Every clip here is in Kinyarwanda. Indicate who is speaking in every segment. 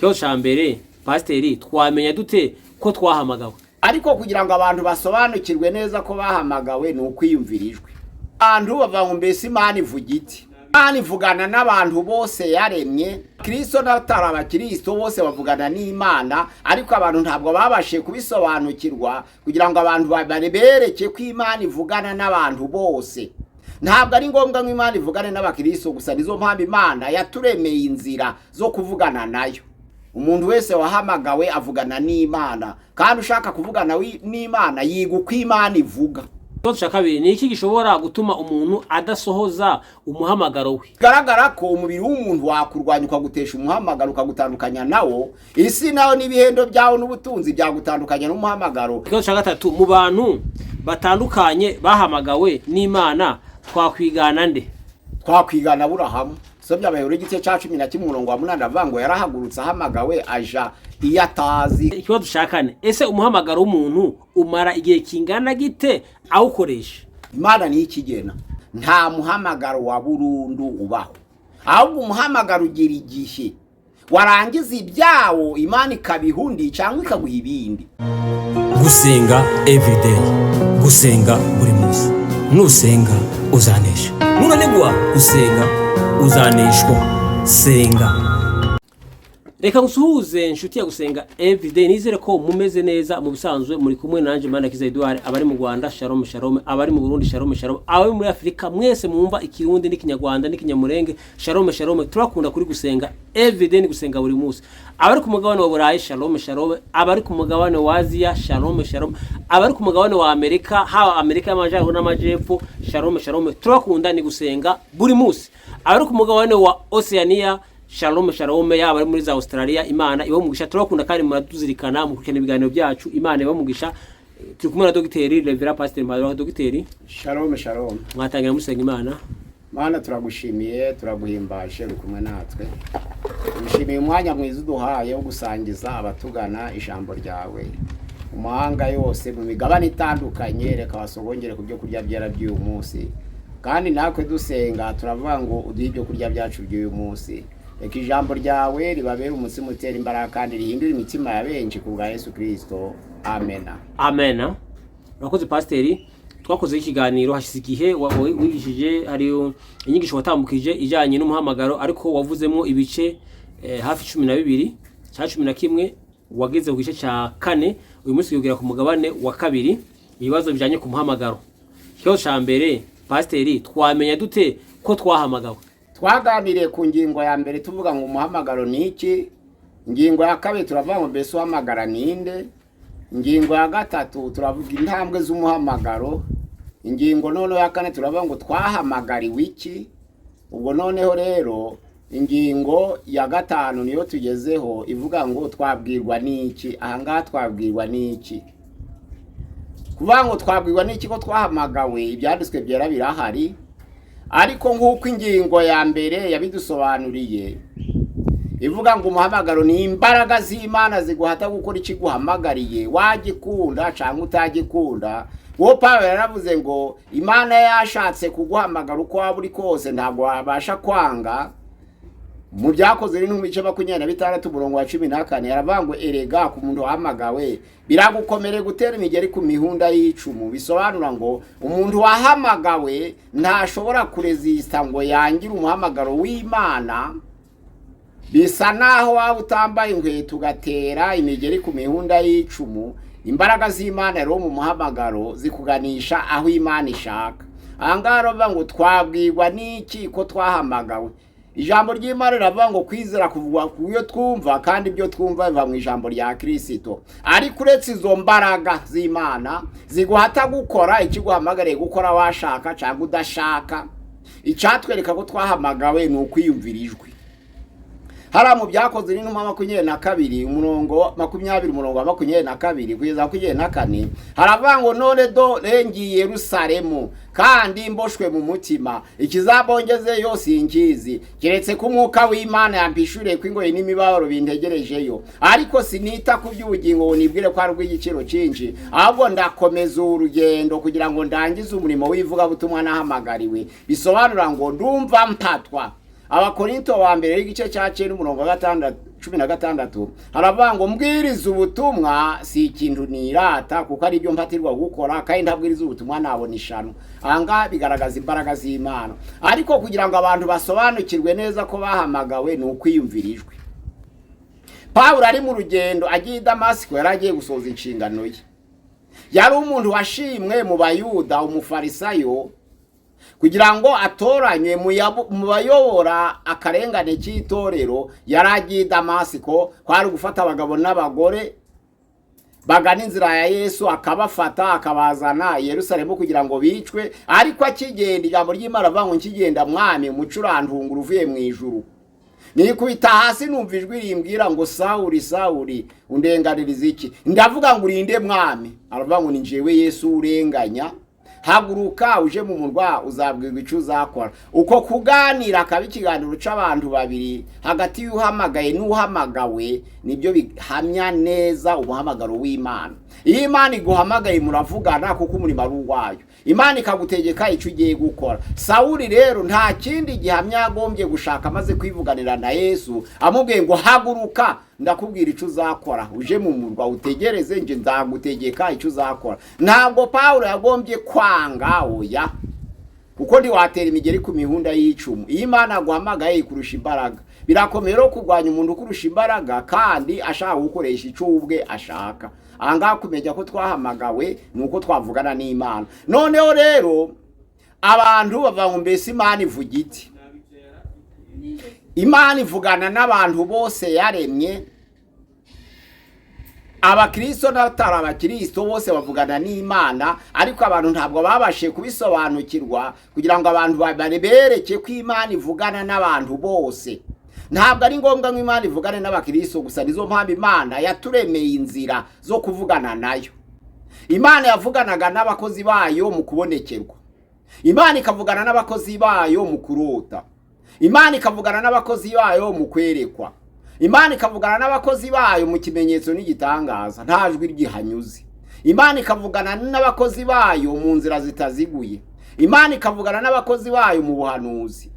Speaker 1: Cyo cambere pasiteri twamenya dute ko twahamagawe?
Speaker 2: Ariko kugira ngo abantu basobanukirwe neza ko bahamagawe ni ukwiyumvirijwe. Abantu bava mu mbese Imana ivuga iti. Imana ivugana n'abantu bose yaremye. Kristo n'abatari abakristo bose bavugana n'Imana, ariko abantu ntabwo babashe kubisobanukirwa kugira ngo abantu babereke ko Imana ivugana n'abantu bose. Ntabwo ari ngombwa ngo Imana ivugane n'abakristo gusa, nizo mpamvu Imana yaturemeye inzira zo kuvugana nayo. Umuntu wese wahamagawe avugana n'Imana, kandi ushaka kuvugana n'Imana yiga uko Imana ivuga.
Speaker 1: Cyo kabiri ni iki gishobora gutuma umuntu adasohoza umuhamagaro we?
Speaker 2: Garagara ko umubiri w'umuntu wakurwanya ukagutesha umuhamagaro ukagutandukanya nawo, isi nawo n'ibihendo byawo n'ubutunzi byagutandukanya n'umuhamagaro.
Speaker 1: Cyo gatatu, mu bantu batandukanye bahamagawe n'Imana twakwigana nde?
Speaker 2: Twakwigana Aburahamu. Sobya bayore igice cya 11 umurongo wa 8 avango yarahagurutse ahamagawe aja iyatazi.
Speaker 1: Ikibazo dushakane, ese umuhamagaro w'umuntu umara igihe kingana gite awukoresha?
Speaker 2: Imana ni ikigena, nta muhamagaro wa burundu ubaho, ahubwo umuhamagaro ugira igihe warangiza ibyawo Imana ikabihundi cyangwa ikaguha ibindi.
Speaker 3: Gusenga everyday, gusenga buri munsi. Nusenga uzanesha, nunanigwa gusenga uzaneshwa. Senga.
Speaker 1: Reka gusuhuze inshuti ya Gusenga everyday, nizere ko mumeze neza. Mu bisanzwe muri kumwe nanje Manirakiza Edouard, abari mu Rwanda shalom shalom, abari mu Burundi shalom shalom, abari muri Afrika mwese mwumva ikirundi n'ikinyarwanda n'ikinyamurenge shalom shalom. Turakunda kuri Gusenga everyday, ni gusenga buri munsi. Abari ku mugabane wa Burayi shalom shalom, abari ku mugabane wa Aziya shalom shalom, abari ku mugabane wa Amerika, hawa Amerika y'amajyaruguru n'amajyepfo shalom shalom. Turakunda ni gusenga buri munsi. Abari ku mugabane wa Oceania shalom shalom, yaba ari muri za Australia, Imana ibo mugisha. Turakunda kandi muraduzirikana mu kukena ibiganiro byacu, Imana ibo mugisha. Turi kumwe na Dogiteri Revera Pastor Mpayimana. Dogiteri
Speaker 2: shalom shalom,
Speaker 1: mwatangira musenga Imana.
Speaker 2: Mana turagushimiye, turaguhimbashe rukumwe natwe. Dushimiye umwanya mwiza uduhaye wo gusangiza abatugana ijambo ryawe umahanga yose mu migabane itandukanye. Reka wasogongere ku byo kurya byera by'uyu munsi, kandi nakwe dusenga turavuga ngo uduhe ibyo kurya byacu by'uyu munsi. Reka ijambo ryawe ribabere umutsima utera imbaraga kandi rihindura imitima ya benshi ku bwa Yesu Kristo. Amen.
Speaker 1: Amen. Urakoze Pasiteri. Twakoze ikiganiro hashize igihe wigishije, hari inyigisho watambukije ijanye n'umuhamagaro, ariko wavuzemo ibice hafi 12 cya 11, wageze ku gice cya 4. Uyu munsi yogera ku mugabane wa 2, ibibazo bijanye ku muhamagaro. Cyo cambere Pasiteri, twamenya dute ko twahamagawe?
Speaker 2: Twaganiriye ku ngingo ya mbere tuvuga ngo umuhamagaro ni iki. Ingingo ya kabiri turavuga ngo mbese uhamagara ninde. Ingingo ya gatatu turavuga intambwe z'umuhamagaro. Ingingo noneho ya kane turavuga ngo twahamagariwe iki. Ubwo noneho rero ingingo ya gatanu niyo tugezeho ivuga ngo twabwirwa n'iki. Ahangaha twabwirwa n'iki. Kuvuga ngo twabwirwa n'iki ko twahamagawe, ibyanditswe byera birahari, ariko nk'uko ingingo ya mbere yabidusobanuriye ivuga ngo umuhamagaro ni imbaraga z'Imana ziguhata gukora ikiguhamagariye, wagikunda cyangwa utagikunda. Wo Pawulo yaravuze ngo Imana yashatse kuguhamagara uko waba uri kose ntabwo wabasha kwanga. Mu byakoze rero mu bice 26 umurongo wa 14 yaravuga ngo erega ku muntu wahamagawe biragukomere gutera imigeri ku mihunda y'icumu. Bisobanura ngo umuntu wahamagawe ntashobora kurezista ngo yangire umuhamagaro w'Imana. Bisa naho waba utambaye inkweto ugatera imigeri ku mihunda y'icumu. Imbaraga z'Imana rero mu muhamagaro zikuganisha aho Imana ishaka. Ahangaha bavuga ngo twabwirwa n'iki ko twahamagawe. Ijambo ry'Imana riravuga ngo kwizera kuvugwa kuyo twumva, kandi ibyo twumva biva mu ijambo rya Kristo. Ariko uretse izo mbaraga z'Imana ziguhata gukora ikiguhamagariye gukora washaka cyangwa udashaka, icyatwereka ko twahamagawe ni ukwiyumvirijwe. Hara mu byakoze n'intumwa 22 umurongo 20 umurongo wa 22 kugeza ku 24 haravuga ngo none do rengiye Yerusalemu kandi mboshwe mu mutima, ikizabongeze yose ingizi, keretse ku mwuka w'Imana yampishuriye ko ingoyi n'imibabaro bintegerejeyo. Ariko sinita ku by'ubugingo ngo nibwire ko ari rw'igiciro cyinshi, ahubwo ndakomeza urugendo kugira ngo ndangize umurimo w'ivuga butumwa nahamagariwe. Bisobanura ngo ndumva mpatwa. Abakorinto wa mbere igice cya 9 umurongo wa 10:16 haravuga ngo mbwiriza ubutumwa si ikintu nirata kuko ari byo mpatirwa gukora kandi ntabwiriza ubutumwa nabona ishano. Anga bigaragaza imbaraga z'Imana, ariko kugira ngo abantu basobanukirwe neza ko bahamagawe ni ukwiyumvirijwe. Pawulo ari mu rugendo agiye i Damasiko, yaragiye gusoza inshingano ye. Yari umuntu washimwe mu Bayuda, umufarisayo, kugira ngo atoranywe mu bayobora akarengane k'itorero. Yaragiye i Damasiko kwari gufata abagabo n'abagore bagana inzira ya Yesu, akabafata akabazana i Yerusalemu kugira ngo bicwe. Ariko akigenda, ijambo ry'Imana avuga ngo nkigenda mwami umucurantungura uvuye mu ijuru, nikubita hasi numva ijwi rimbwira ngo Sawuli Sawuli undenganiriza iki? Ndavuga ngo urinde mwami. Aravuga ngo ni njyewe Yesu urenganya, haguruka uje mu murwa uzabwirwa icyo uzakora. Uko kuganira akaba ikiganiro c'abantu babiri hagati y'uhamagaye n'uhamagawe, nibyo bihamya neza umuhamagaro w'Imana. Iyo Imana iguhamagaye muravugana kuko umurimo ari uwayo. Imana ikagutegeka icyo ugiye gukora. Sawuli rero nta kindi gihamya yagombye gushaka amaze kwivuganira na Yesu, amubwiye ngo haguruka ndakubwira icyo uzakora, uje mu murwa utegereze nje ndagutegeka icyo uzakora. Ntabwo Pawulo yagombye kwanga, oya, kuko ntiwatera imigeri ku mihunda y'icumu. Iyo Imana aguhamagaye kurusha imbaraga, birakomeye kurwanya umuntu kurusha imbaraga kandi ashaka gukoresha icyo ubwe ashaka. Ahangaha kumenya ko twahamagawe nuko twavugana n'Imana. Noneho rero abantu bavuga ngo mbese Imana ivuga iti? Imana ivugana n'abantu bose yaremye, abakristo n'abatari abakristo bose bavugana n'Imana, ariko abantu ntabwo babashe kubisobanukirwa kugira ngo abantu babereke ko Imana ivugana n'abantu bose. Ntabwo ari ngombwa ngo Imana ivugane n'abakristo gusa, nizo mpamvu Imana yaturemeye inzira zo kuvugana nayo. Imana yavuganaga n'abakozi bayo mu kubonekerwa, Imana ikavugana n'abakozi bayo mu kurota, Imana ikavugana n'abakozi bayo mu kwerekwa, Imana ikavugana n'abakozi bayo mu kimenyetso n'igitangaza nta jwi ryihanyuze, Imana ikavugana n'abakozi bayo mu nzira zitaziguye, Imana ikavugana n'abakozi bayo mu buhanuzi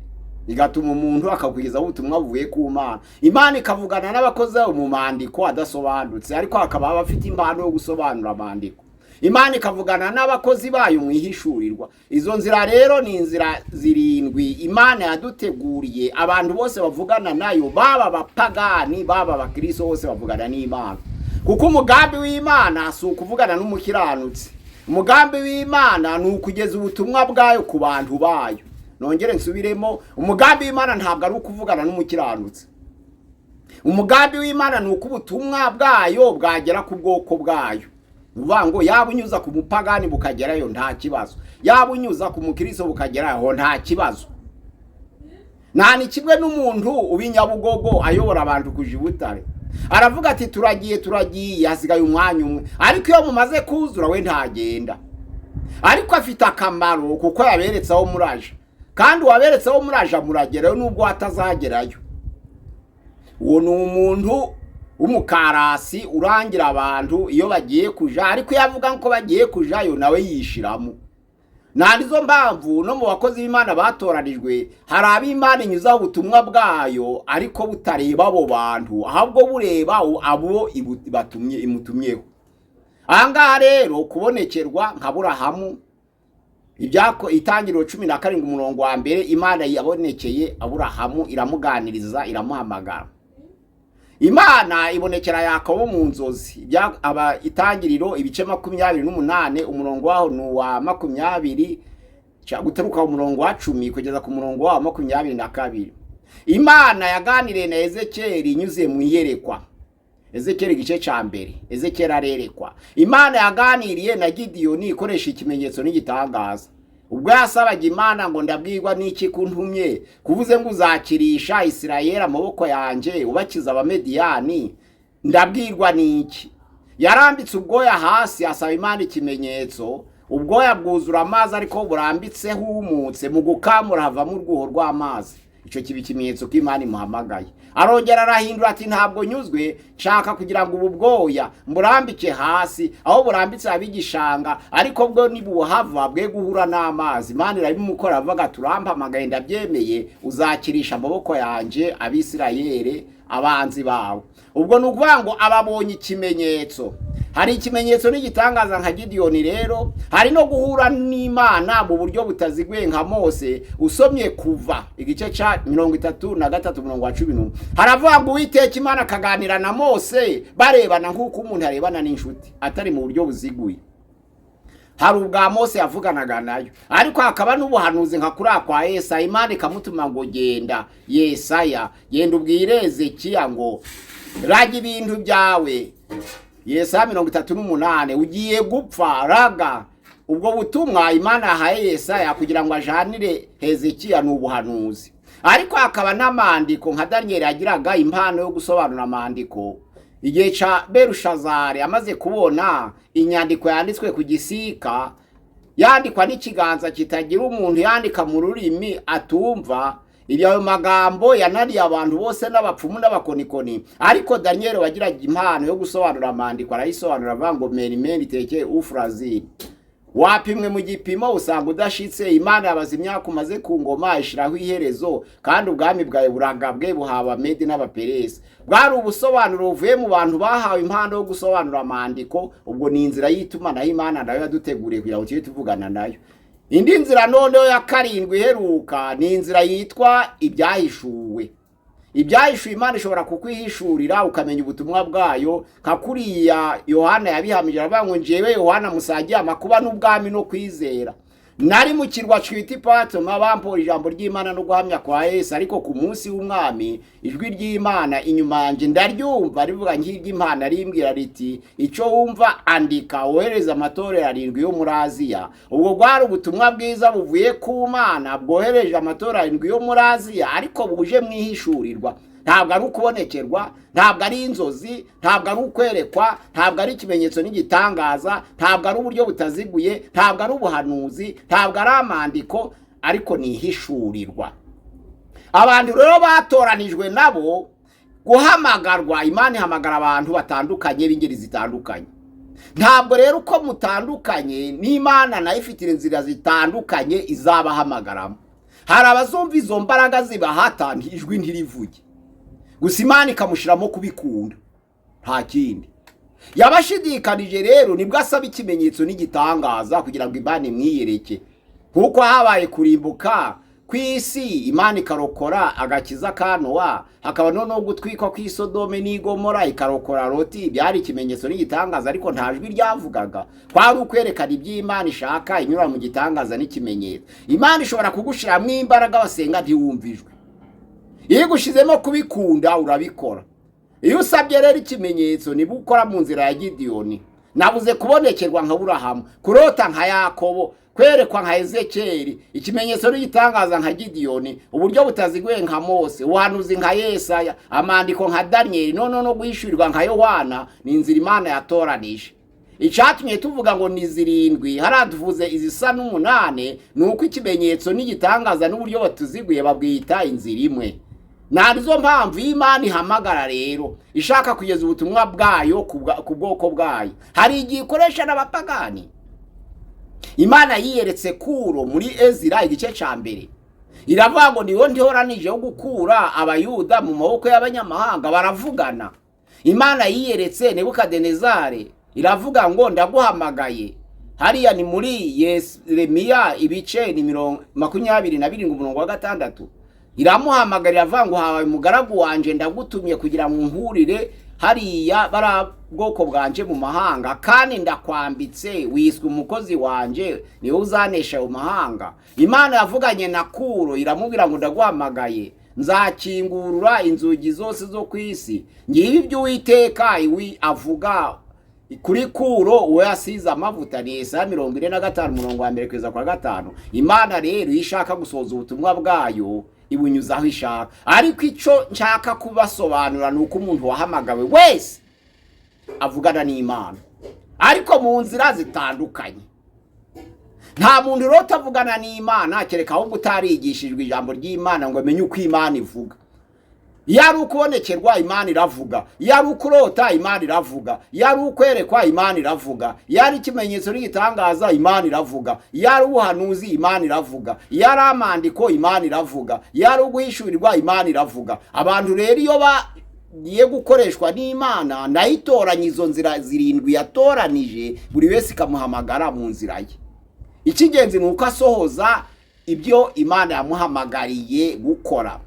Speaker 2: igatuma umuntu akakugeza ubutumwa buvuye ku Mana. Imana ikavugana n'abakozi bayo mu mandiko adasobanutse, ariko akaba bafite impano yo gusobanura amandiko. Imana ikavugana n'abakozi bayo mu ihishurirwa. Izo nzira rero ni inzira zirindwi Imana yaduteguriye. Abantu bose bavugana nayo, baba abapagani baba abakristo, bose bavugana n'Imana, kuko umugambi w'Imana si ukuvugana n'umukiranutsi. Umugambi w'Imana ni ukugeza ubutumwa bwayo ku bantu bayo. Nongere nsubiremo, umugambi w'Imana ntabwo ari ukuvugana n'umukiranutsi. Umugambi w'Imana ni uko ubutumwa bwayo bwagera ku bwoko bwayo. Uvuga ngo yaba unyuza ku mupagani bukagerayo nta kibazo, yaba unyuza ku mukristo bukagerayo nta kibazo. Nta ni kimwe n'umuntu ubinyabugogo ayobora abantu kuja Butare, aravuga ati turagiye hasigaye umwanya umwe, ariko iyo mumaze kuzura we ntagenda. Ariko afite akamaro kuko yaberetse aho muraje, kandi waberetse aho muraje muragerayo nubwo atazagerayo. Uwo ni umuntu umukarasi urangira abantu iyo bagiye kuja, ariko yavuga ko bagiye kujayo nawe yishiramo. Nandizo mpamvu no mu bakozi b'Imana batoranijwe hari ab'Imana inyuza ubutumwa bwayo ariko butareba abo bantu, ahubwo bureba abo imutumyeho. Ahangaha rero kubonekerwa nka Aburahamu, ibyako Itangiriro 17:1, Imana yabonekeye Aburahamu iramuganiriza iramuhamagara. Imana ibonekera Yakobo mu nzozi, aba Itangiriro ibice 28 umurongo waho nuwa 20 guteruka umurongo wa 10 kugeza ku murongo wa 22. Imana yaganiriye na Ezekiyeli inyuze mu iyerekwa. Ezekiyeli igice ca mbere, Ezekiyeli arerekwa. Imana yaganiriye na Gidiyoni ikoresha ikimenyetso n'igitangaza. Ubwo yasabaga Imana ngo ndabwirwa n'iki kuntumye kuvuze ngo uzakirisha Isirayeli amaboko yanje ubakiza abamediyani, ndabwirwa n'iki? Yarambitse ubwoya hasi asaba Imana ikimenyetso, ubwoya bwuzura amazi ariko burambitse humutse, mu gukamura havamo urwuho rw'amazi. Ico kibi kimenyetso ko Imana imuhamagaye. Arongera arahindura ati ntabwo nyuzwe, nshaka kugira ngo ubu bwoya mburambike hasi aho burambitse abigishanga, ariko bwo nibuhava bwe guhura n'amazi. Imana irabimukora avuga turampamagaye ndabyemeye, uzakirisha amaboko yanje Abisirayeli abanzi bawe. Ubwo nukuvuga ngo ababonye ikimenyetso. Hari ikimenyetso n'igitangaza nka Gideyoni rero, hari no guhura n'Imana mu buryo butaziguye nka Mose. Usomye Kuva igice ca 33:11 haravuga ngo Uwiteka Imana akaganira na Mose barebana nk'uko umuntu arebana n'inshuti, atari mu buryo buziguye. Hari ubwa Mose yavuganaga nayo, ariko hakaba n'ubuhanuzi nka kuri kwa Yesaya. Imana ikamutuma ngo genda Yesaya, genda ubwire Hezekiya ngo raga ibintu byawe. Yesaya 38 ugiye gupfa raga. Ubwo butumwa Imana yahaye Yesaya kugira ngo ajanire Hezekiya n'ubuhanuzi. Ariko hakaba n'amandiko nka Daniel yagiraga impano yo gusobanura amandiko. Igihe ca Berushazari amaze kubona inyandiko yanditswe ku gisika, yandikwa n'ikiganza kitagira umuntu, yandika mu rurimi atumva, iriyo magambo yanariye abantu bose n'abapfumu n'abakonikoni. Ariko Daniel wagiraga impano yo gusobanura amandiko arayisobanura avuga ngo merimeni teke ufrazini. Wapimwe mu gipimo usanga udashitse. Imana yabaza imyaka umaze ku ngoma ishiraho iherezo, kandi ubwami bwawe buragabwe buhaba Medi n'Abaperesi. Bwari ubusobanuro buvuye mu bantu bahawe impano yo gusobanura amandiko. Ubwo ni inzira y'itumanaho Imana nayo yaduteguriye kugira ngo tujye tuvugana nayo. Indi nzira noneho ya karindwi iheruka ni inzira yitwa ibyahishuwe. Ibyahishuwe Imana ishobora kukwihishurira ukamenya ubutumwa bwayo, nka kuriya Yohana yabihamije avuga ngo njyewe Yohana musagiye amakuba n'ubwami no kwizera. Nari mu kirwa cwita Patmos bampora ijambo ry'Imana no guhamya kwa Yesu, ariko ku munsi w'umwami ijwi ry'Imana inyuma yanje ndaryumva rivuga nk'iry'Imana rimbwira riti ico wumva andika wohereza amatorero 7 yo muri Aziya. Ubwo bwari ubutumwa bwiza buvuye ku Mana bwohereje amatorero 7 yo muri Aziya, ariko buje mwihishurirwa. Ntabwo ari ukubonekerwa, ntabwo ari inzozi, ntabwo ari ukwerekwa, ntabwo ari ikimenyetso n'igitangaza, ntabwo ari uburyo butaziguye, ntabwo ari ubuhanuzi, ntabwo ari amandiko, ariko ni ihishurirwa. Abantu rero batoranijwe nabo guhamagarwa. Imana ihamagara abantu batandukanye b'ingeri zitandukanye. Ntabwo rero uko mutandukanye n'Imana nayo ifite inzira zitandukanye izabahamagaramo. Hari abazumva izo mbaraga zibahata ijwi ntirivuge, gusa Imana ikamushiramo kubikunda, nta kindi. Yabashidikanije rero nibwo asaba ikimenyetso n'igitangaza kugira ngo Imana imwiyereke. Nkuko habaye kurimbuka kw'isi, Imana ikarokora agakiza Kanowa, hakaba no gutwikwa kw'Isodome n'Igomora ikarokora Loti. Byari ikimenyetso n'igitangaza, ariko nta jwi ryavugaga. Kwari ukwerekana iby'Imana ishaka inyura mu gitangaza n'ikimenyetso. Imana ishobora kugushiramo imbaraga basenga ntiwumvijwe. Iyo gushizemo kubikunda urabikora. Iyo usabye rero ikimenyetso niba ukora mu nzira ya Gideyoni. Nabuze kubonekerwa nka Aburahamu, kurota nka Yakobo, kwerekwa nka Ezekiyeli, ikimenyetso n'igitangaza nka Gideyoni, uburyo butaziguye nka Mose, ubuhanuzi nka Yesaya, amandiko nka Daniel, no guhishurirwa nka Yohana. Ni inzira Imana yatoranije. Icatumye tuvuga ngo ni 7, haraduvuze izisa n'8, nuko ikimenyetso n'igitangaza n'uburyo batuziguye babwita inzira imwe. Narizo mpamvu Imana ihamagara rero ishaka kugeza ubutumwa bwayo ku bwoko bwayo. Hari igihe ikoresha n'abapagani. Imana yiyeretse Kuro muri Ezira igice ca 2. Iravuga ngo niho ndihoranije yo gukura abayuda mu maboko y'abanyamahanga. Baravugana. Imana yiyeretse Nebukadinezari iravuga ngo ndaguhamagaye. Hariya ni muri Yeremiya ibice ni 22:6. Iramuhamagarira avuga ngo habaye umugaragu wanje ndagutumye kugira ngo nkurire hariya bara bwoko bwanje mu mahanga, kandi ndakwambitse wiswe umukozi wanje niwe uzanesha mu mahanga. Imana yavuganye na Kuro iramubwira ngo ndaguhamagaye, nzakingurura inzugi zose zo kwisi. Ngibi ibyo Uwiteka iwi avuga kuri Kuro uwo yasize amavuta. Ni Yesaya 45:1-5. Imana rero ishaka gusoza ubutumwa bwayo ibunyuzaho ishaka. Ariko ico nshaka kubasobanura nuko umuntu wahamagawe wese avugana n'Imana, ariko mu nzira zitandukanye. Nta muntu rero utavugana n'Imana kereka aho gutarigishijwe ijambo ry'Imana ngo amenye uko Imana ivuga. Yari ukubonekerwa Imana iravuga, yari ukurota Imana iravuga, yari ukwerekwa Imana iravuga, yari ikimenyetso n'igitangaza Imana iravuga, yari ubuhanuzi Imana iravuga, yari amandiko Imana iravuga, yari uguhishurirwa Imana iravuga. Abantu rero iyo agiye gukoreshwa n'Imana nayo itoranya izo nzira zirindwi yatoranije, buri wese ikamuhamagara mu nzira ye. Icy'ingenzi ni uko asohoza ibyo Imana yamuhamagariye gukora.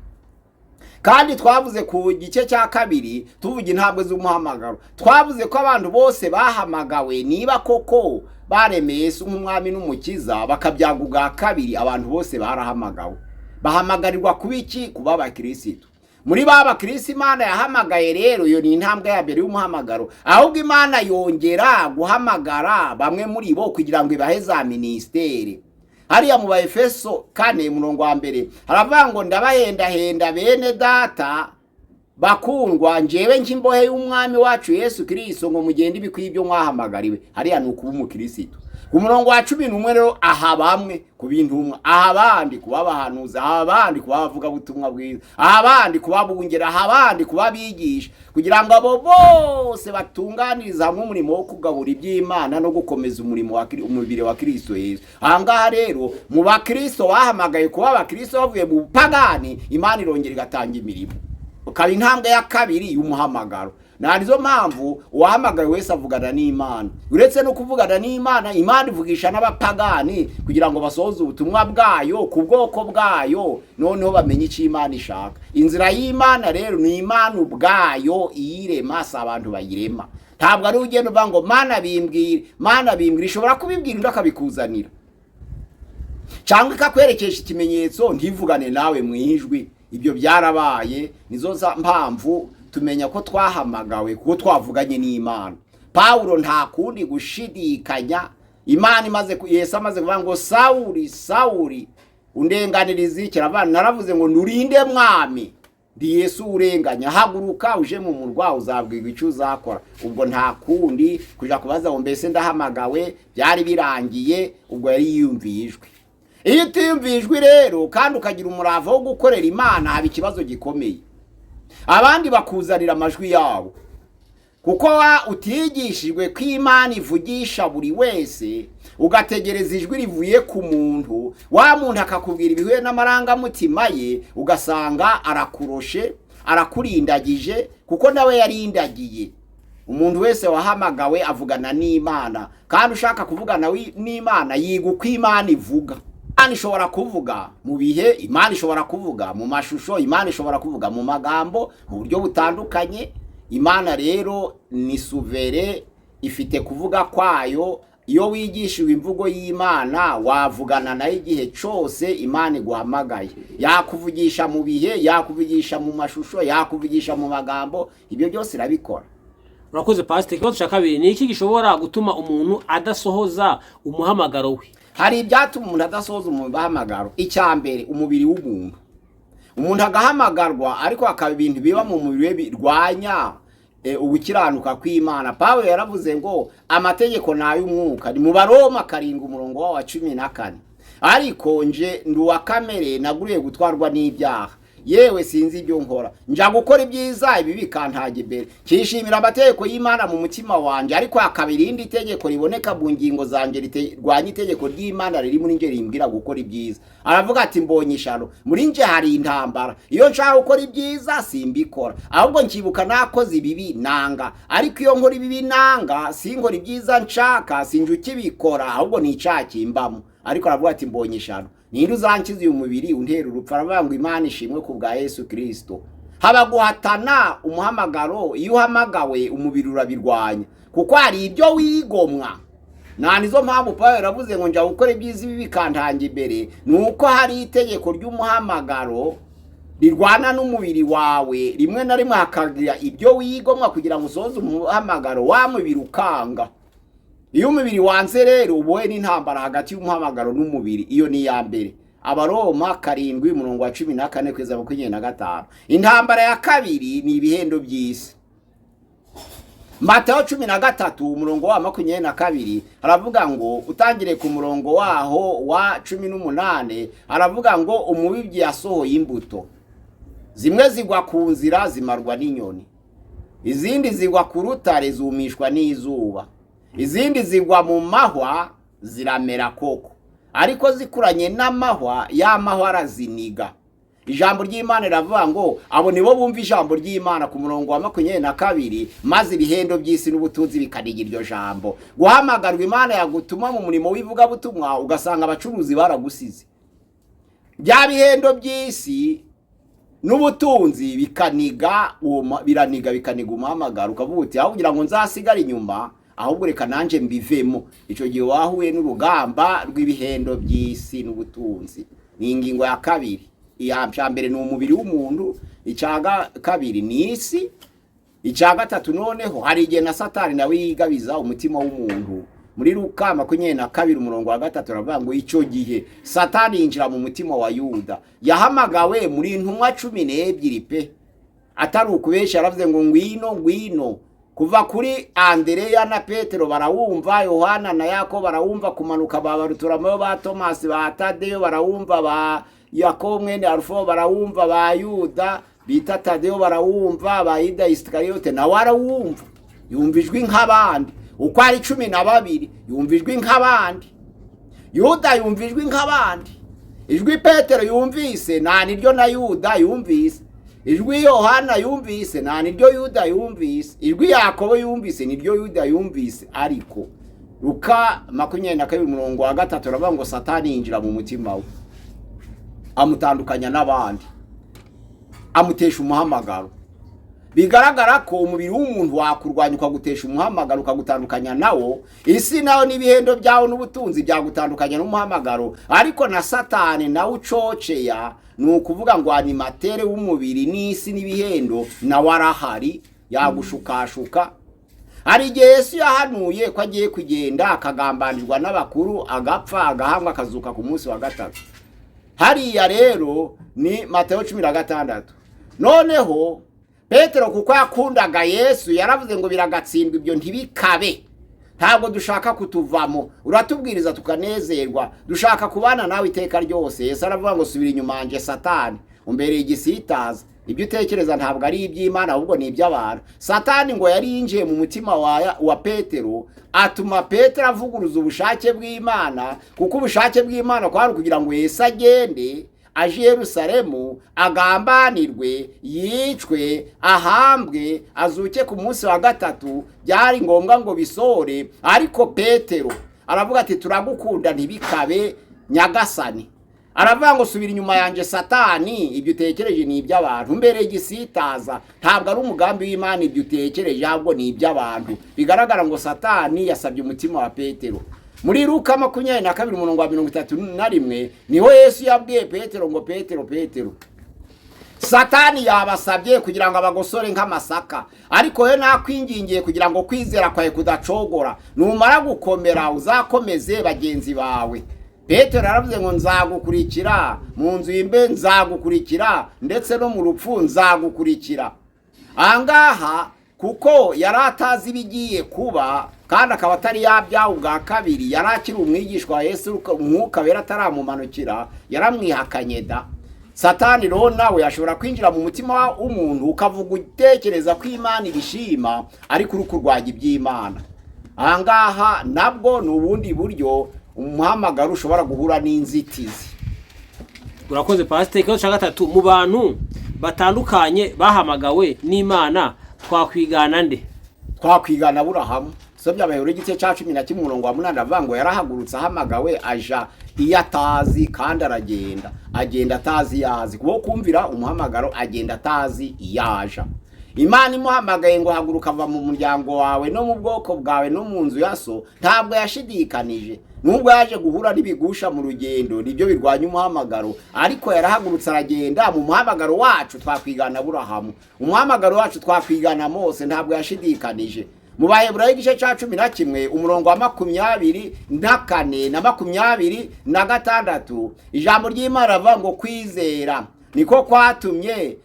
Speaker 2: Kandi twavuze ku gice cya kabiri tuvuga intambwe z'umuhamagaro, twavuze ko abantu bose bahamagawe niba koko baremeye Yesu nk'umwami n'umukiza bakabyaga ubwa kabiri, abantu bose barahamagawe. Bahamagarirwa kuba iki? Kuba abakristo. Muri baba Kristo Imana yahamagaye rero, iyo ni intambwe ya mbere y'umuhamagaro. Ahubwo Imana yongera guhamagara bamwe muri bo kugira ngo ibahe za ministeri. Hariya mu Efeso 4:1 haravuga ngo ndabahendahenda bene data bakundwa, njewe nk'imbohe y'umwami wacu Yesu Kristo, ngo mugende ibikwiye ibyo mwahamagariwe. Hariya ni ukuba umukristo. Ku murongo wa 11 rero aha bamwe ku bintumwa, aha bandi kuba abahanuzi, aha bandi kuba abavuga butumwa bwiza, aha bandi kuba bungera, aha bandi kuba bigisha, kugira ngo abo bose batunganiriza hamwe umurimo wo kugabura iby'Imana no gukomeza umubiri wa Kristo Yesu. Ahangaha rero mu bakristo bahamagaye kuba abakristo bavuye mu pagani, Imana irongera igatanga imirimo. Ukaba intambwe ya kabiri y'umuhamagaro. Nanizo mpamvu uwahamagaye wese avugana n'Imana. Uretse no kuvugana n'Imana, Imana ivugisha n'abapagani kugira ngo basohoze ubutumwa bwayo ku bwoko bwayo, noneho bamenye icyo Imana ishaka. Inzira y'Imana rero ni Imana ubwayo iyirema, si abantu bayirema. Ntabwo ari ugenda uvuga ngo Mana bimbwira, ishobora kubibwira undi akabikuzanira, cyangwa ikakwerekesha ikimenyetso ntivugane nawe mu ijwi. Ibyo byarabaye. Nizo mpamvu tumenya ko twahamagawe kuko twavuganye n'Imana. Paulo nta kundi gushidikanya, Imana Yesu amaze kuvuga ngo Sawuli undenganiriza iki, naravuze ngo nurinde mwami, ndi Yesu urenganya, haguruka uje mu murwa uzabwirwa icyo uzakora. Ubwo nta kundi kuja kubaza ngo mbese ndahamagawe, byari birangiye. Ubwo yari yiyumviye ijwi. Iyo utiyumviye ijwi rero kandi ukagira umurava wo gukorera Imana, haba ikibazo gikomeye. Abandi bakuzanira amajwi yabo, kuko utigishijwe ko Imana ivugisha buri wese, ugategereza ijwi rivuye ku muntu, wa muntu akakubwira ibihuye n'amarangamutima ye, ugasanga arakuroshe, arakurindagije, kuko nawe yarindagiye. Umuntu wese wahamagawe avugana n'Imana, kandi ushaka kuvugana n'Imana yiga uko Imana ivuga. Imana ishobora kuvuga mu bihe, Imana ishobora kuvuga mu mashusho, Imana ishobora kuvuga mu magambo mu buryo butandukanye. Imana rero ni souverain, ifite kuvuga kwayo. Iyo wigishijwe imvugo y'Imana wavugana nayo igihe cyose Imana iguhamagaye. Yakuvugisha mu bihe, yakuvugisha mu mashusho, yakuvugisha mu magambo, ibyo byose irabikora.
Speaker 1: Urakoze Pastor. Ikibazo cya kabiri ni iki gishobora gutuma umuntu adasohoza umuhamagaro we?
Speaker 2: Hari ibyatuma umuntu adasohoza umuhamagaro. Icya mbere, umubiri w'umuntu. Umuntu agahamagarwa ariko akaba ibintu biba mu mubiri we birwanya ubukiranuka kw'Imana. Pawulo yaravuze ngo amategeko n'ay'umwuka, ni mu Baroma 7:14. Ariko nje ndi uwa kamere, naguriye gutwarwa n'ibyaha. Yewe sinzi ibyo nkora, nja gukora ibyiza, ibi bikantaje imbere. Kishimira amategeko y'Imana mu mutima wanje, ariko hakaba irindi tegeko riboneka mu ngingo zanje rwanya itegeko ry'Imana riri muri nje rimbwira gukora ibyiza. Aravuga ati mbonye ishano, muri nje hari intambara. Iyo nshaka gukora ibyiza simbikora, ahubwo nkibuka nakoze ibibi nanga. Ariko iyo nkora ibibi nanga, sinkora ibyiza nshaka, sinje ukibikora, ahubwo nicakimbamo. Ariko aravuga ati mbonye ishano, ninde uzankiza uyu mubiri untera urupfu? Aravuga ngo Imana ishimwe ku bwa Yesu Kristo. Haba guhatana umuhamagaro. Iyo uhamagawe umubiri urabirwanya, kuko hari ibyo wigomwa. Nizo mpamvu Pawulo yaravuze ngo nja gukora ibyiza ibi bikantange imbere. Nuko hari itegeko ry'umuhamagaro rirwana n'umubiri wawe, rimwe na rimwe hakagira ibyo wigomwa kugira ngo usohoze umuhamagaro wa mubiri ukanga. Iyo umubiri wanze rero uboye n'intambara hagati y'umuhamagaro n'umubiri. Iyo ni ya mbere. Abaroma 7:14-25. Intambara ya kabiri ni ibihendo by'isi. Matayo 13:22 haravuga ngo, utangire ku murongo waho wa 18, haravuga ngo umubibyi yasohoye imbuto. Zimwe zigwa ku nzira zimarwa n'inyoni, izindi zigwa ku rutare zumishwa n'izuba, izindi zigwa mu mahwa ziramera koko, ariko zikuranye n'amahwa, ya mahwa araziniga. ijambo ry'Imana riravuga ngo abo nibo bumva ijambo ry'Imana ku murongo wa 22 maze ibihendo by'isi n'ubutunzi bikaniga iryo jambo. Guhamagarwa Imana yagutuma mu murimo w'ivuga butumwa ugasanga abacuruzi baragusize. Bya bihendo by'isi n'ubutunzi bikaniga umuhamagaro ukavuga uti aho kugira ngo nzasigare inyuma ahubwo reka nanje mbivemo. Ico gihe wahuye n'urugamba rw'ibihendo by'isi n'ubutunzi. Ni ingingo ya kabiri. Iya mbere ni umubiri w'umuntu, icaga kabiri ni isi, icaga gatatu noneho hari igihe na Satani nawe yigabiza umutima w'umuntu. Muri Luka 22 umurongo wa 3 aravuga ngo ico gihe Satani yinjira mu mutima wa Yuda, yahamagawe muri intumwa 12 pe, atari ukubesha aravuze ngo ngwino kuva kuri Andereya na Petero barawumva, Yohana na Yakobo barawumva, kumanuka babaruturamo ba Thomas ba Tadeyo barawumva, ba Yakobo mwene Alfo barawumva, ba Yuda bita Tadeyo barawumva, ba Yuda Iskariote na warawumva, yumvijwe nk'abandi. Uko ari 12 yumvijwe nk'abandi, Yuda yumvijwe nk'abandi, ijwi Petero yumvise nta niryo na Yuda yumvise, ijwi Yohana yumvise nta niryo Yuda yumvise, ijwi Yakobo yumvise niryo Yuda yumvise. Ariko Luka 22 umurongo wa 3 aravuga ngo Satani yinjira mu mutima we, amutandukanya n'abandi, amutesha umuhamagaro. Bigaragara ko umubiri w'umuntu wakurwanya ukagutesha umuhamagaro ukagutandukanya nawo, isi nawo n'ibihendo byawo n'ubutunzi byagutandukanya n'umuhamagaro. Ariko na Satani nawe ucoceya, ni ukuvuga ngo animatere w'umubiri n'isi n'ibihendo na warahari yagushukashuka. Hari igihe Yesu yahanuye ko agiye kugenda akagambanirwa n'abakuru, agapfa, agahamwa, akazuka ku munsi wa gatatu. Hariya rero ni Mateyo 16. Noneho Petero kuko yakundaga Yesu yaravuze ngo biragatsindwa ibyo ntibikabe, ntabwo dushaka kutuvamo, uratubwiriza tukanezerwa, dushaka kubana nawe iteka ryose. Yesu aravuga ngo subira inyuma anje Satani, umbereye igisitaza, ibyo utekereza ntabwo ari iby'Imana ahubwo ni iby'abantu. Satani ngo yari yinjiye mu mutima wa Petero, atuma Petero avuguruza ubushake bw'Imana, kuko ubushake bw'Imana kwari kugira ngo Yesu agende aje Yerusalemu, agambanirwe, yicwe, ahambwe, azuke ku munsi wa gatatu. Byari ngombwa ngo bisore. Ariko Petero aravuga ati turagukunda ntibikabe nyagasani. Aravuga ngo subira inyuma yanje Satani, ibyo utekereje ni iby'abantu, mbere igisitaza, ntabwo ari umugambi w'Imana ibyo utekereje ahubwo ni iby'abantu. Bigaragara ngo Satani yasabye umutima wa Petero. Muri Luka 22 umurongo wa 31 niho Yesu yabwiye Petero ngo Petero, Satani yabasabye kugira ngo abagosore nk'amasaka, ariko we nakwingingiye kugira ngo kwizera kwawe kudacogora, numara gukomera uzakomeze bagenzi bawe. Petero aravuze ngo nzagukurikira, mu nzu y'imbe nzagukurikira, ndetse no mu rupfu nzagukurikira. Angaha kuko yaratazi bigiye kuba, kandi akaba atari yabyaho ubwa kabiri, yarakiri umwigishwa wa Yesu, umwuka wera ataramumanukira, yaramwihakanye da. Satani rero nawe yashobora kwinjira mu mutima w'umuntu ukavuga utekereza ko Imana ibishima, ariko urukurwanya iby'Imana. Angaha nabwo ni ubundi buryo umuhamagaro ushobora guhura n'inzitizi.
Speaker 1: Urakoze Pastor. Ikibazo cya gatatu, mu bantu batandukanye bahamagawe n'Imana twakwigana nde?
Speaker 2: Twakwigana Aburahamu. Sobya Abayobora igice cya 11 umurongo wa 8 avuga ngo yarahagurutse ahamagawe aja iyo atazi, kandi agenda atazi yazi. Kuko kumvira umuhamagaro agenda atazi yaja. Imana imuhamagaye ngo haguruka va mu muryango wawe no mu bwoko bwawe no mu nzu ya so, ntabwo yashidikanije. Nubwo yaje guhura n'ibigusha mu rugendo nibyo birwanya umuhamagaro, ariko yarahagurutse aragenda. Mu muhamagaro wacu twakwigana Aburahamu, umuhamagaro wacu twakwigana Mose, ntabwo yashidikanije. Mu Baheburayo igice cya 11 umurongo wa 24 na 26 ijambo ry'Imana ravuga ngo kwizera niko kwatumye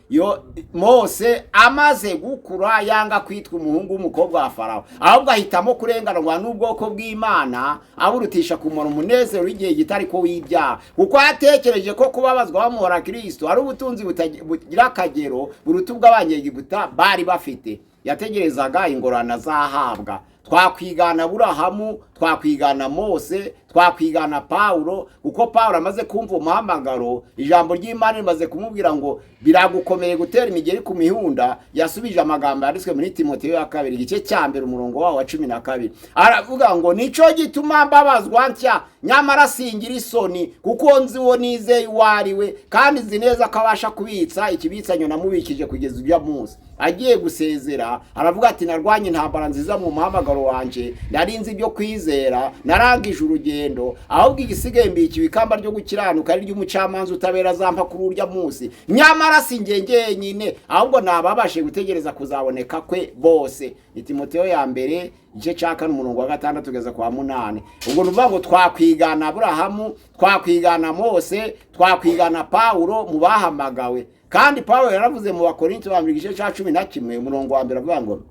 Speaker 2: Mose amaze gukura yanga kwitwa umuhungu w'umukobwa wa Farawo, ahubwo ahitamo kurenganwa n'ubwoko bw'Imana, aburutisha kumara umunezero w'igihe gitari ko w'ibyaha, kuko yatekereje ko kubabazwa bamuhora Kristo ari ubutunzi bugira akagero buruta ubw'Abanyegiputa bari bafite. Yategerezaga ingorana zahabwa. Twakwigana Aburahamu, twakwigana Mose, twakwigana Paulo, kuko Paulo amaze kumva umuhamagaro, ijambo ry'Imana rimaze kumubwira ngo biragukomeye gutera imigeri ku mihunda, yasubije amagambo yanditswe muri Timoteyo ya kabiri igice cya mbere umurongo wa 12, aravuga ngo nico gituma mbabazwa ntya, nyamara singira isoni, kuko nzi uwo nizeye uwariwe, kandi nzi neza ko abasha kubitsa ikibitsanyo namubikije kugeza ujya munsi. Agiye gusezera aravuga ati narwanye intambara nziza mu muhamagaro wanje, narinzi ibyo kwizera, narangije urugendo, ahubwo igisigaye mbiki ibikamba ryo gukiranuka ari ry'umucamanza utabera zampa kuri urya munsi, nyamara sinjye nyine, ahubwo nababashe gutegereza kuzaboneka kwe bose. Timoteyo ya mbere igice cya 4 umurongo wa 6 tugeza kwa 8. ubwo nuvuga ngo twakwigana Aburahamu, twakwigana Mose, twakwigana Paulo mu bahamagawe. Kandi Paulo yaravuze mu Bakorinto ba 11 umurongo wa 1 avuga ngo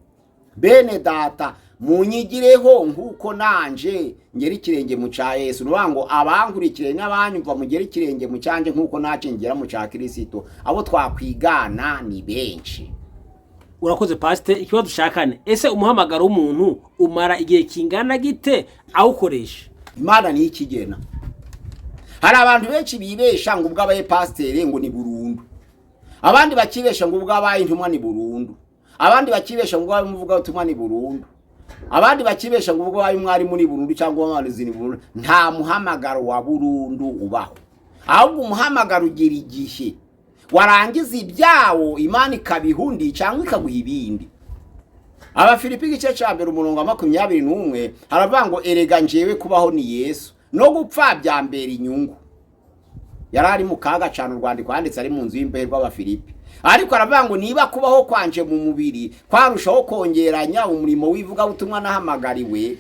Speaker 2: bene data munyigireho nkuko nanje ngera ikirenge mu ca Yesu. Nuvuga ngo abankurikire n'abanyumva mugera ikirenge mu canje nkuko nace ngera mu ca Kristo. Abo twakwigana ni benshi.
Speaker 1: Urakoze Pastor, ikibazo dushakane, ese umuhamagaro w'umuntu umara igihe kingana gite awukoresha?
Speaker 2: Imana ni ikigena. Hari abantu benshi bibesha ngo ubwo abaye pasteur ngo ni burundu, abandi bakibesha ngo ubwo abaye intumwa ni burundu, abandi bakibesha ngo abaye umuvuga utumwa ni burundu, abandi bakibesha ngo ubwo abaye umwarimu ni burundu cyangwa umwarizi ni burundu. Nta muhamagaro wa burundu ubaho, ahubwo umuhamagaro ugira igihe warangiza ibyawo Imana ikabihundi cyangwa ikaguha ibindi. Abafilipi igice cya 1 umurongo wa 21 haravuga ngo erega njewe kubaho ni Yesu, no gupfa byambera inyungu. Yarari mu kaga cyane urwandiko yanditse ari mu nzu y'imbehe rw'Abafilipi, ariko aravuga ngo niba kubaho kwanje mu mubiri kwarushaho kongeranya umurimo wivuga utumwa nahamagariwe,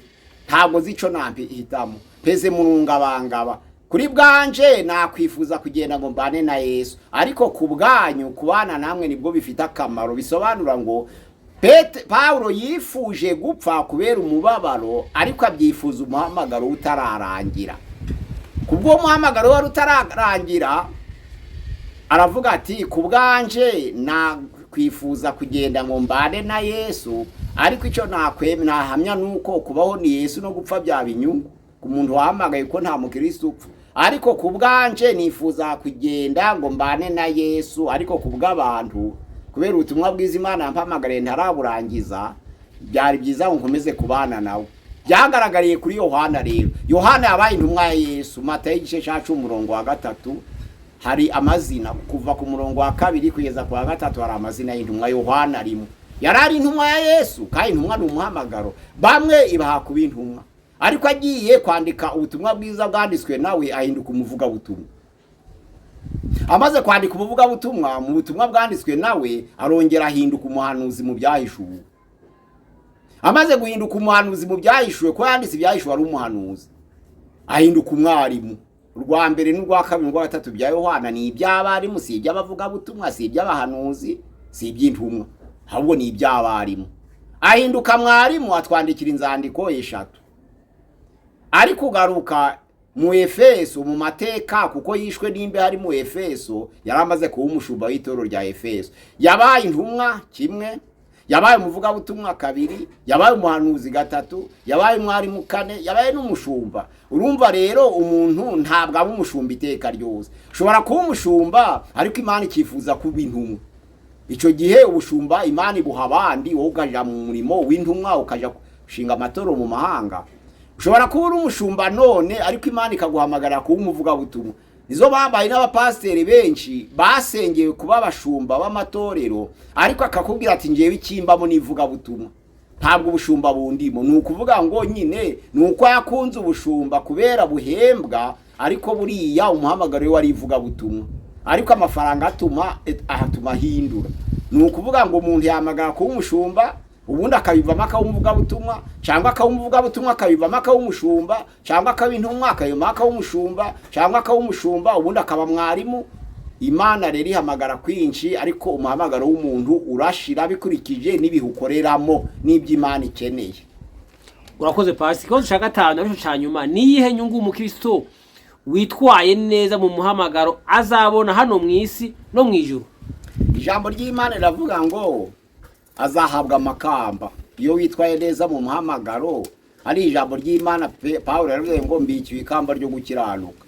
Speaker 2: ntabwo zico nampihitamo peze murungabangaba. Kuri bwanje nakwifuza kugenda ngo mbane na Yesu, ariko ku bwanyu kubana namwe nibwo bifite akamaro. Bisobanura ngo Paulo yifuje gupfa kubera umubabaro, ariko abyifuza umuhamagaro utararangira. Kubwo umuhamagaro wari utararangira aravuga ati ku bwanje nakwifuza kugenda ngo mbane na Yesu, ariko icyo nahamya nuko kubaho ni Yesu no gupfa bya binyungu ku muntu wahamagaye ko nta mukristo upfa. Ariko ku bwanje nifuza kugenda ngo mbane na Yesu, ariko ku bw'abantu kubera ubutumwa bwiza Imana yampamagariye ntaraburangiza, byari byiza ngo nkomeze kubana nawe. Byagaragariye kuri Yohana rero. Yohana yabaye intumwa ya Yesu. Matayo igice cya 10 umurongo wa 3 hari amazina, kuva ku murongo wa 2 kugeza ku wa 3 hari amazina y'intumwa. Yohana arimo, yarari intumwa ya Yesu, kandi intumwa ni umuhamagaro. Bamwe ibaha kuba intumwa, ariko agiye kwandika ubutumwa bwiza bwanditswe nawe ahinduka umuvuga butumwa. Amaze kwandika umuvuga butumwa mu butumwa bwanditswe nawe, arongera ahinduka umuhanuzi mu byahishuwe. Amaze guhinduka umuhanuzi mu byahishuwe, ko yanditse ibyahishuwe ari umuhanuzi, ahinduka umwarimu. Urwa mbere n'urwa kabiri n'urwa gatatu bya Yohana ni iby'abarimu, si iby'abavuga butumwa, si iby'abahanuzi, si iby'intumwa, ahubwo ni iby'abarimu. Ahinduka mwarimu, atwandikira inzandiko 3. Ari kugaruka mu Efeso mu mateka, kuko yishwe n'imbe hari mu Efeso, yaramaze kuba umushumba w'itoro rya Efeso. Yabaye intumwa 1, yabaye umuvuga butumwa 2, yabaye umuhanuzi 3, yabaye mwarimu 4, yabaye n'umushumba. Urumva rero umuntu ntabwo aba umushumba iteka ryose. Ushobora kuba umushumba ariko Imana ikifuza kuba intumwa. Ico gihe ubushumba Imana ibuha abandi, wowe ukaja mu murimo w'intumwa, ukaja gushinga amatoro mu mahanga. Ushobora kuba uri umushumba none ariko Imana ikaguhamagara kuba umuvuga butumwa. Nizo bambaye n'abapasiteri benshi basengewe kuba abashumba b'amatorero, ariko akakubwira ati njewe ikimbamo nivuga butumwa, ntabwo ubushumba bundimo. Ni ukuvuga ngo nyine ni uko yakunze ubushumba kubera buhembwa, ariko buriya umuhamagaro we wari ivuga butumwa, ariko amafaranga atuma ahindura. Ni ukuvuga ngo umuntu yahamagara kuba umushumba, ubundi akabivamo akawumuvuga butumwa, cyangwa akawumuvuga butumwa akabivamo akawumushumba, cyangwa akabintumwa akayoma akawumushumba, cyangwa akawumushumba ubundi akaba mwarimu. Imana rero ihamagara kwinshi, ariko umuhamagaro w'umuntu urashira bikurikije n'ibihukoreramo n'iby'Imana ikeneye.
Speaker 1: Urakoze Pastor. Ikibazo cya 5 ariko cyanyuma, niyihe nyungu umukristo witwaye neza mu muhamagaro azabona hano mu isi no mu ijuru?
Speaker 2: Ijambo ry'Imana riravuga ngo azahabwa amakamba. Iyo witwaye neza mu muhamagaro ari ijambo ry'Imana. Pawulo yaravuze ngo mbikiwe ikamba ryo gukiranuka.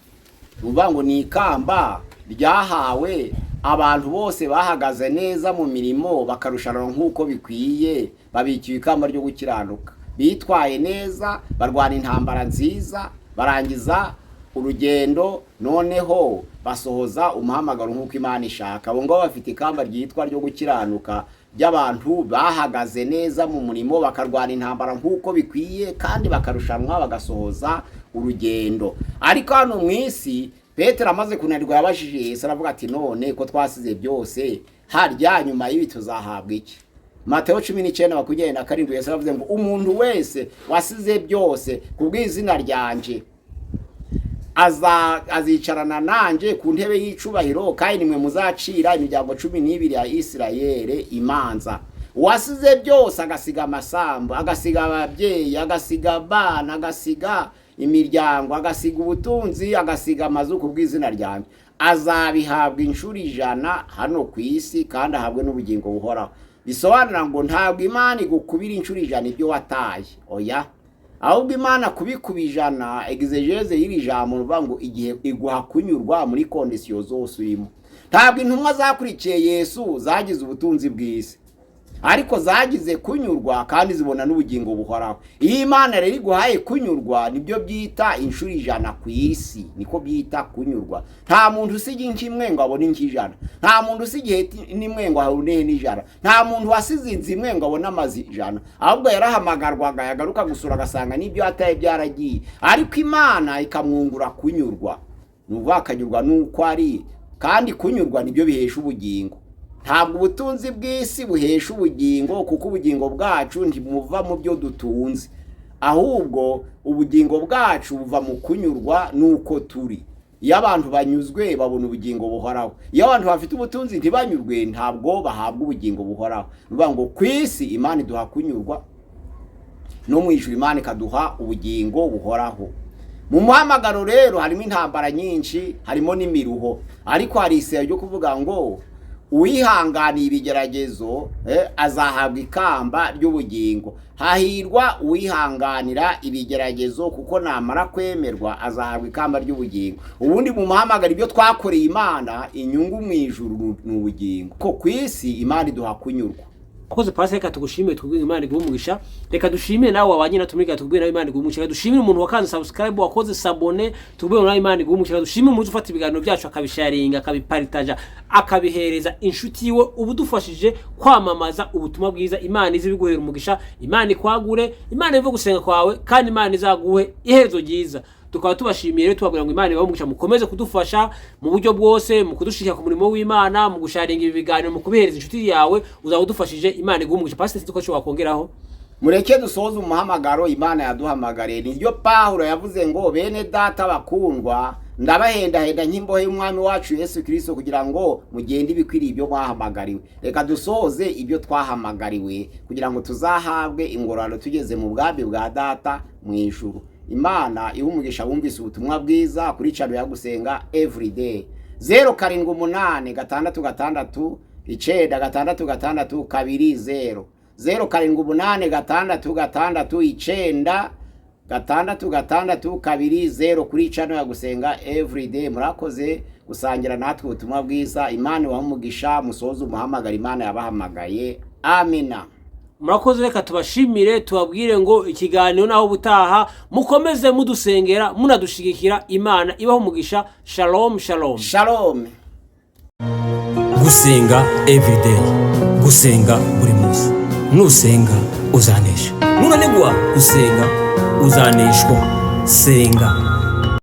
Speaker 2: Uvuga ngo ni ikamba ryahawe abantu bose bahagaze neza mu mirimo bakarushanwa nk'uko bikwiye, babikiwe ikamba ryo gukiranuka, bitwaye neza, barwana intambara nziza, barangiza urugendo, noneho basohoza umuhamagaro nk'uko Imana ishaka. Abo ngabo bafite ikamba ryitwa ryo gukiranuka by'abantu bahagaze neza mu murimo, bakarwana intambara nk'uko bikwiye, kandi bakarushanwa bagasohoza urugendo. Ariko hano mu isi Petero amaze kunanirwa yabajije Yesu, aravuga ati none ko twasize byose, harya nyuma y'ibi tuzahabwa iki? Mateo 19:7 Yesu aravuze ngo umuntu wese wasize byose kubw'izina ryanje azicarana nanje ku ntebe y'icubahiro, kandi nimwe muzacira imiryango 12 ya Isirayeli imanza. Wasize byose agasiga amasambu, agasiga ababyeyi, agasiga abana, agasiga imiryango, agasiga ubutunzi, agasiga amazu kubw'izina ryanje, azabihabwa inshuro 100 hano ku isi, kandi ahabwe n'ubugingo buhoraho. Bisobanura ngo ntabwo Imana igukubira inshuro 100 ibyo wataye, oya, ahubwo Imana kubikuba 100. Exegese y'iri jambo ruvuga ngo igihe iguha kunyurwa muri kondisiyo zose urimo. Ntabwo intumwa zakurikiye Yesu zagize ubutunzi bw'isi, ariko zagize kunyurwa kandi zibona n'ubugingo buhoraho. Iyo Imana rero iguhaye kunyurwa, nibyo byita inshuro 100 ku isi, niko byita kunyurwa. Nta muntu usiga inkimwe ngo abone inkijana, nta muntu usiga n'imwe ngo abone n'ijana, nta muntu wasize inzu imwe ngo abone amazi 100. Ahubwo yarahamagarwaga yagaruka gusura agasanga n'ibyo ataye byaragiye, ariko Imana ikamwungura kunyurwa. Nuvuga akanyurwa nuko ari, kandi kunyurwa nibyo bihesha ubugingo. Ntabwo ubutunzi bw'isi buhesha ubugingo, kuko ubugingo bwacu ntibuva mu byo dutunze, ahubwo ubugingo bwacu buva mu kunyurwa nuko turi. Iyo abantu banyuzwe babona ubugingo buhoraho, iyo abantu bafite ubutunzi ntibanyurwe ntabwo bahabwa ubugingo buhoraho. Ruvuga ngo ku isi Imana iduha kunyurwa, no mu ijuru Imana ikaduha ubugingo buhoraho. Mu muhamagaro rero harimo intambara nyinshi, harimo n'imiruho, ariko hari isezerano ryo kuvuga ngo uwihanganiye ibigeragezo azahabwa ikamba ry'ubugingo. Hahirwa uwihanganira ibigeragezo, kuko namara kwemerwa azahabwa ikamba ry'ubugingo. Ubundi mu muhamagaro ibyo twakoreye Imana, inyungu mu ijuru ni ubugingo. Ko ku isi Imana iduha kunyurwa.
Speaker 1: Akoze pasi, reka tugushimire, tubwire Imana iguhe umugisha. Reka dushimire nawe wabanye na tumurika, tubwire nawe Imana iguhe umugisha. Reka dushimire umuntu wakanze subscribe, wakoze sabone, tubwire nawe Imana iguhe umugisha. Dushimire umuntu ufata ibiganiro byacu akabisharinga, akabiparitaja, akabihereza inshuti yiwe, ubudufashije kwamamaza ubutumwa bwiza. Imana izi biguhera umugisha, Imana ikwagure, Imana ive gusenga kwawe, kandi Imana izaguhe iherezo ryiza. Tukaba tubashimiye rero, tubabwira ngo Imana ibahe umugisha, mukomeze kudufasha mu buryo bwose, mu kudushikira ku murimo w'Imana, mu gusharinga ibi biganiro, mu kubihereza inshuti yawe, uzabudufashije. Imana iguhe umugisha. Pastor Tito ko wakongeraho,
Speaker 2: mureke dusoze umuhamagaro Imana yaduhamagariye. Niryo Pawulo yavuze ngo bene data bakundwa, ndabahendahenda nk'imbohe y'umwami wacu Yesu Kristo, kugira ngo mugende ibikwiriye ibyo mwahamagariwe. Reka dusoze ibyo twahamagariwe, kugira ngo tuzahabwe ingororano tugeze mu bwami bwa data mu ijuru. Imana ihumugisha bumvise ubutumwa bwiza kuri channel ya Gusenga Everyday. 0786696620, 0786696620 kuri channel ya Gusenga Everyday. Murakoze gusangira natwe ubutumwa bwiza. Imana ihumugisha, musoze umuhamagara Imana yabahamagaye. Amina.
Speaker 1: Murakoze, reka tubashimire, tubabwire ngo ikiganiro naho butaha, mukomeze mudusengera, munadushigikira. Imana ibaho umugisha. Shalom shalom
Speaker 2: shalom.
Speaker 3: Gusenga Everyday, gusenga buri munsi. Nusenga uzanesha, nunanigwa gusenga uzaneshwa. Senga.